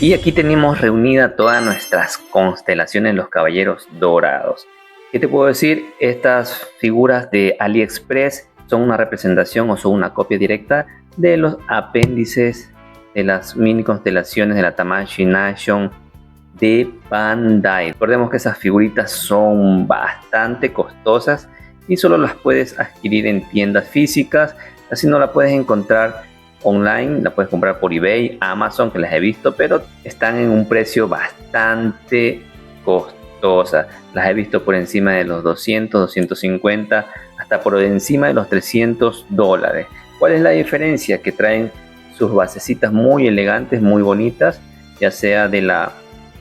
Y aquí tenemos reunida todas nuestras constelaciones, los caballeros dorados. ¿Qué te puedo decir? Estas figuras de AliExpress son una representación o son una copia directa de los apéndices de las mini constelaciones de la Tamashii Nation de Bandai. Recordemos que esas figuritas son bastante costosas y solo las puedes adquirir en tiendas físicas, así no la puedes encontrar online. La puedes comprar por eBay, Amazon, que las he visto, pero están en un precio bastante costosa. Las he visto por encima de los 200, 250, hasta por encima de los $300. ¿Cuál es la diferencia? Que traen sus basecitas muy elegantes, muy bonitas, ya sea de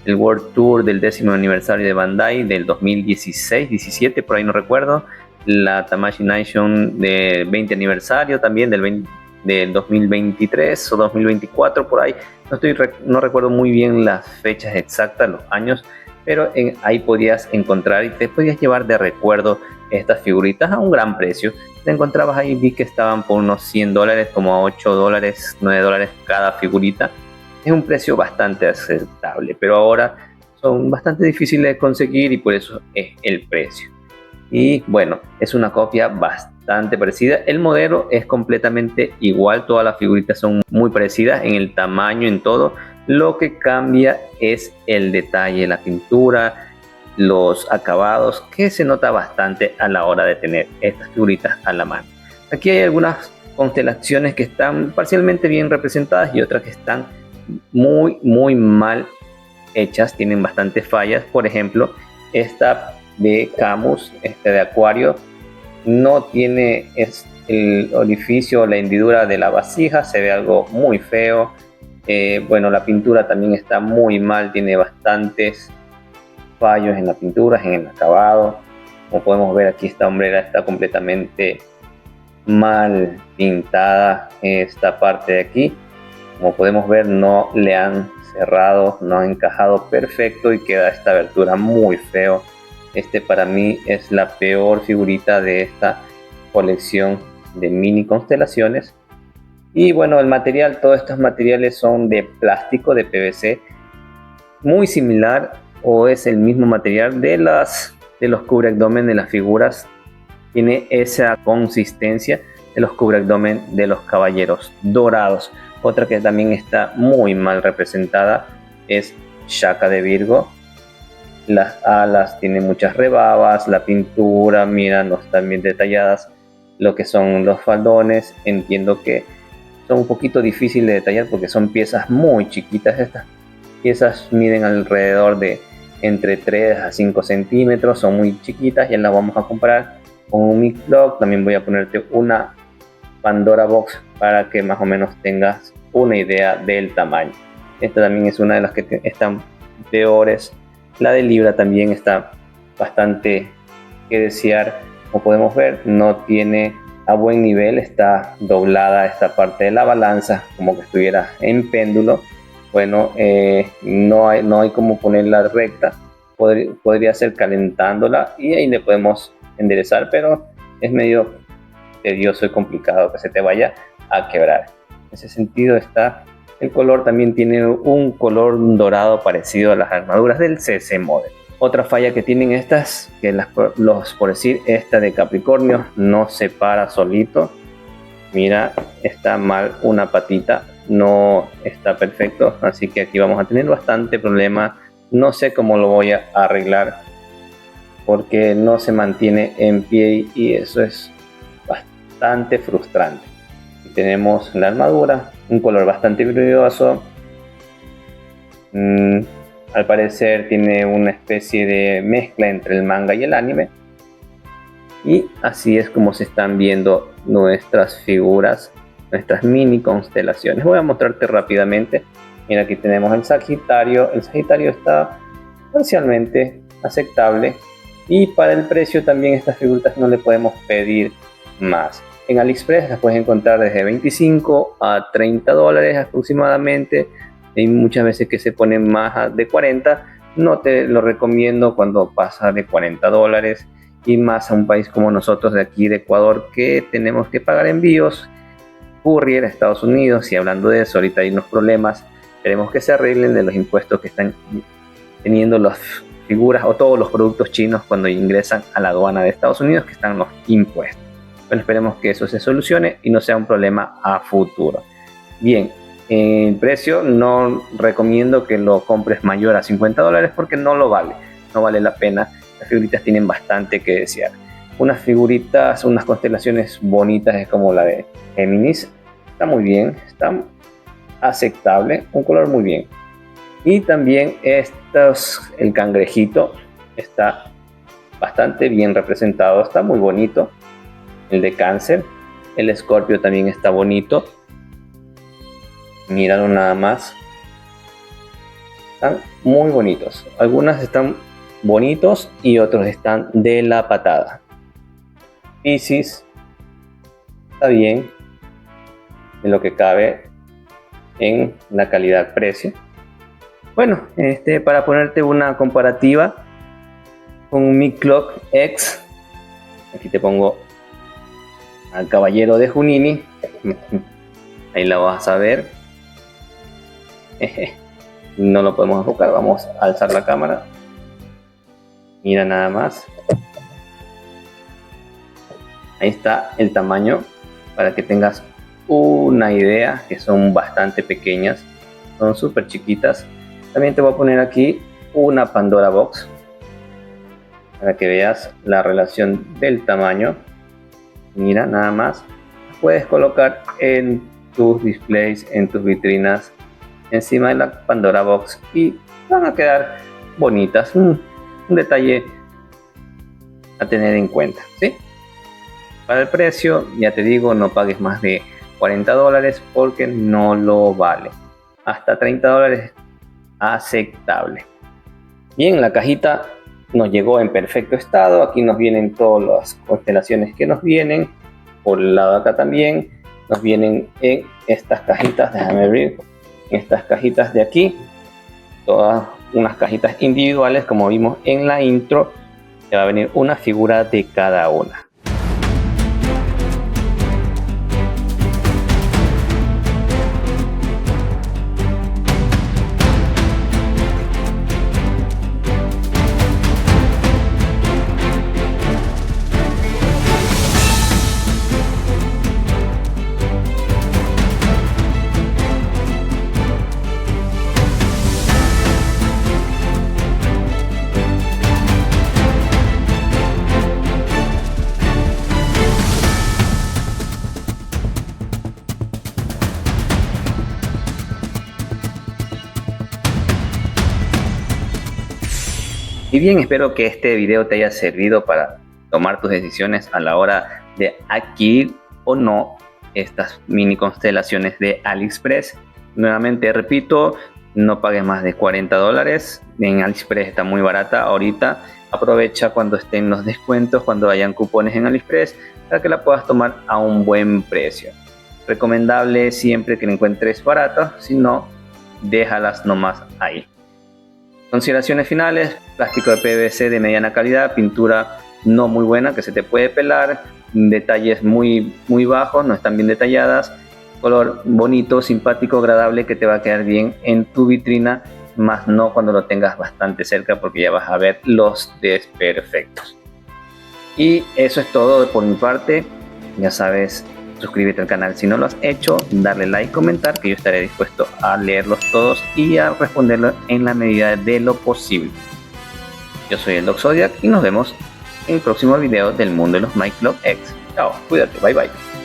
el World Tour del 10º aniversario de Bandai del 2016, 17, por ahí no recuerdo. La Tamashii Nation del 20 aniversario también del 2023 o 2024, por ahí. No recuerdo muy bien las fechas exactas, los años, pero ahí podías encontrar y te podías llevar de recuerdo estas figuritas a un gran precio. Te encontrabas ahí, vi que estaban por unos $100, como a $8, $9 cada figurita. Es un precio bastante aceptable, pero ahora son bastante difíciles de conseguir y por eso es el precio. Y bueno, es una copia bastante parecida. El modelo es completamente igual, todas las figuritas son muy parecidas en el tamaño, en todo. Lo que cambia es el detalle, la pintura, los acabados, que se nota bastante a la hora de tener estas figuritas a la mano. Aquí hay algunas constelaciones que están parcialmente bien representadas y otras que están muy mal hechas, tienen bastantes fallas. Por ejemplo, esta de Camus, de Acuario, no tiene el orificio o la hendidura de la vasija, se ve algo muy feo. Bueno, la pintura también está muy mal, tiene bastantes fallos en la pintura, en el acabado. Como podemos ver, aquí esta hombrera está completamente mal pintada, esta parte de aquí. Como podemos ver, no le han cerrado, no han encajado perfecto y queda esta abertura muy feo. Para mí es la peor figurita de esta colección de mini constelaciones. Y bueno, el material, todos estos materiales son de plástico, de PVC, muy similar o es el mismo material de los cubreabdomen de las figuras. Tiene esa consistencia de los cubreabdomen de los caballeros dorados. Otra que también está muy mal representada es Shaka de Virgo. Las alas tienen muchas rebabas, la pintura, mira, no están bien detalladas. Lo que son los faldones, entiendo que son un poquito difíciles de detallar porque son piezas muy chiquitas. Estas piezas miden alrededor de entre 3 a 5 centímetros, son muy chiquitas. Ya las vamos a comparar con un Mix Block. También voy a ponerte una Pandora Box para que más o menos tengas una idea del tamaño. Esta también es una de las que están peores. La de Libra también está bastante que desear. Como podemos ver, no tiene a buen nivel, está doblada esta parte de la balanza como que estuviera en péndulo. Bueno, no hay como ponerla recta. Podría ser calentándola y ahí le podemos enderezar, pero es medio tedioso y complicado que se te vaya a quebrar. En ese sentido está. El color también tiene un color dorado parecido a las armaduras del CC Model. Otra falla que tienen estas, que por decir, esta de Capricornio no se para solito. Mira, está mal una patita, no está perfecto, así que aquí vamos a tener bastante problema. No sé cómo lo voy a arreglar porque no se mantiene en pie y eso es bastante frustrante. Y tenemos la armadura, un color bastante brilloso. Al parecer tiene una especie de mezcla entre el manga y el anime. Y así es como se están viendo nuestras figuras, nuestras mini constelaciones. Voy a mostrarte rápidamente. Mira, aquí tenemos el Sagitario. El Sagitario está parcialmente aceptable. Y para el precio también estas figuritas no le podemos pedir más. En AliExpress las puedes encontrar desde 25 a $30 aproximadamente. Hay muchas veces que se ponen más de 40. No te lo recomiendo cuando pasa de $40 y más a un país como nosotros de aquí de Ecuador, que tenemos que pagar envíos, courier a Estados Unidos. Y hablando de eso, ahorita hay unos problemas Esperemos que se arreglen de los impuestos que están teniendo las figuras o todos los productos chinos cuando ingresan a la aduana de Estados Unidos, que están los impuestos. Bueno, esperemos que eso se solucione y no sea un problema a futuro. Bien, el precio no recomiendo que lo compres mayor a $50 porque no lo vale, no vale la pena. Las figuritas tienen bastante que desear. Unas figuritas, unas constelaciones bonitas, es como la de Géminis, está muy bien, está aceptable, un color muy bien. Y también el cangrejito está bastante bien representado, está muy bonito. El de Cáncer, el Escorpio también está bonito. Míralo nada más, están muy bonitos. Algunas están bonitos y otros están de la patada. Piscis está bien, en lo que cabe en la calidad-precio. Bueno, para ponerte una comparativa con un Mi Clock X, aquí te pongo al Caballero de Junini, ahí la vas a ver. No lo podemos enfocar, vamos a alzar la cámara. Mira nada más, ahí está el tamaño para que tengas una idea, que son bastante pequeñas, son súper chiquitas. También te voy a poner aquí una Pandora Box para que veas la relación del tamaño. Mira nada más, puedes colocar en tus displays, en tus vitrinas, encima de la Pandora Box y van a quedar bonitas. Un detalle a tener en cuenta, ¿sí? Para el precio, ya te digo, no pagues más de $40 porque no lo vale. Hasta $30 aceptable. Bien, la cajita nos llegó en perfecto estado. Aquí nos vienen todas las constelaciones que nos vienen. Por el lado de acá también nos vienen en estas cajitas. Déjame abrir. En estas cajitas de aquí, todas unas cajitas individuales, como vimos en la intro. Te va a venir una figura de cada una. Y bien, espero que este video te haya servido para tomar tus decisiones a la hora de adquirir o no estas mini constelaciones de AliExpress. Nuevamente repito, no pagues más de $40. En AliExpress está muy barata ahorita. Aprovecha cuando estén los descuentos, cuando hayan cupones en AliExpress, para que la puedas tomar a un buen precio. Recomendable siempre que la encuentres barata, si no, déjalas nomás ahí. Consideraciones finales: plástico de PVC de mediana calidad, pintura no muy buena que se te puede pelar, detalles muy bajos, no están bien detalladas, color bonito, simpático, agradable, que te va a quedar bien en tu vitrina, más no cuando lo tengas bastante cerca porque ya vas a ver los desperfectos. Y eso es todo por mi parte. Ya sabes, suscríbete al canal si no lo has hecho, darle like, comentar, que yo estaré dispuesto a leerlos todos y a responderlos en la medida de lo posible. Yo soy el Doc Zodiac y nos vemos en el próximo video del mundo de los Mi Clock X. Chao, cuídate, bye bye.